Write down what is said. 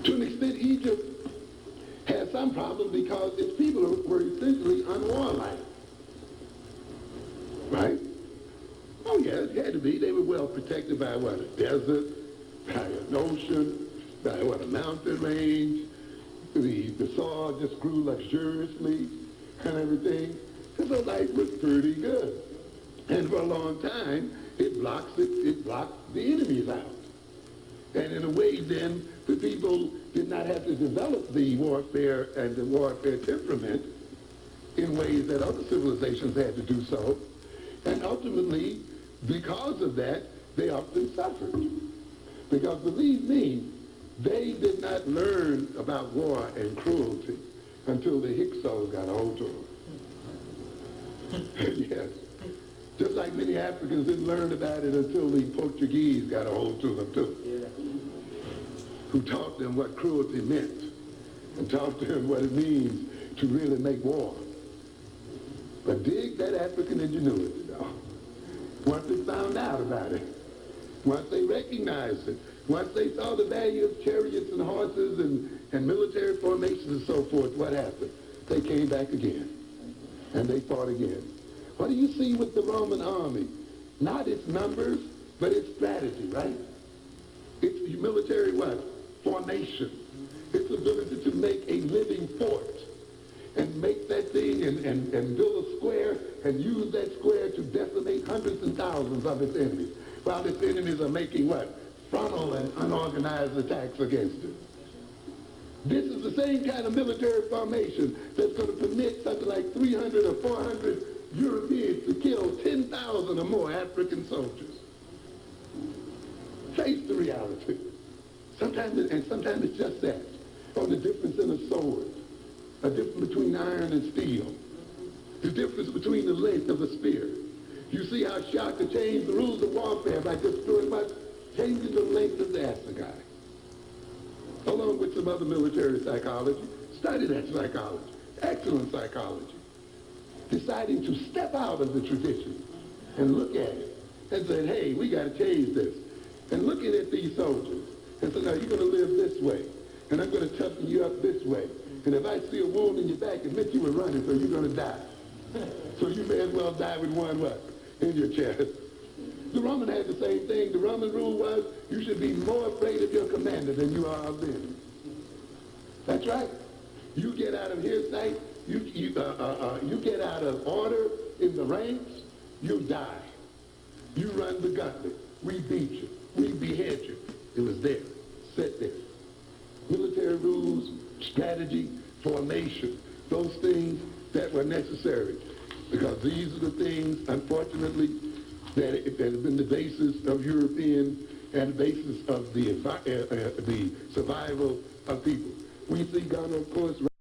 To an extent, Egypt had some problems because its people were essentially unwarlike. Right? Oh, yeah, it had to be. They were well protected by what? A desert, by an ocean, by what? A mountain range. The soil just grew luxuriously and everything. And so life was pretty good. And for a long time, it blocked the enemies out. And in a way, then, the people did not have to develop the warfare and the warfare temperament in ways that other civilizations had to do so. And ultimately, because of that, they often suffered. Because believe me, they did not learn about war and cruelty until the Hyksos got a hold of them. Yes. Just like many Africans didn't learn about it until the Portuguese got a hold of them too. Yeah. Who taught them what cruelty meant and taught them what it means to really make war. But dig that African ingenuity, though. Once they found out about it, once they recognized it, once they saw the value of chariots and horses and military formations and so forth, what happened? They came back again, and they fought again. What do you see with the Roman army? Not its numbers, but its strategy, right? Its military what? Formation. Its ability to make a living fort and make that thing and build a square and use that square to decimate hundreds and thousands of its enemies, while its enemies are making what? Frontal and unorganized attacks against it. This is the same kind of military formation that's going to permit something like 300 or 400 Europeans to kill 10,000 or more African soldiers. Face the reality. Sometimes it's just that. Or the difference in a sword. A difference between iron and steel. The difference between the length of a spear. You see how Shaka changed the rules of warfare by just doing what? Changing the length of the assegai. Along with some other military psychology. Study that psychology. Excellent psychology. Deciding to step out of the tradition and look at it and say, hey, we got to change this. And looking at these soldiers and say, now you're going to live this way, and I'm going to toughen you up this way. And if I see a wound in your back, it meant you were running, so you're going to die. So you may as well die with one what? In your chest. The Roman had the same thing. The Roman rule was you should be more afraid of your commander than you are of them. That's right. You get out of his sight, you get out of order in the ranks, you die. You run the gauntlet. We beat you. We behead you. It was there, set there. Military rules, strategy, formation, those things that were necessary. Because these are the things, unfortunately, that have been the basis of European and the basis of the survival of people. We see Ghana, of course,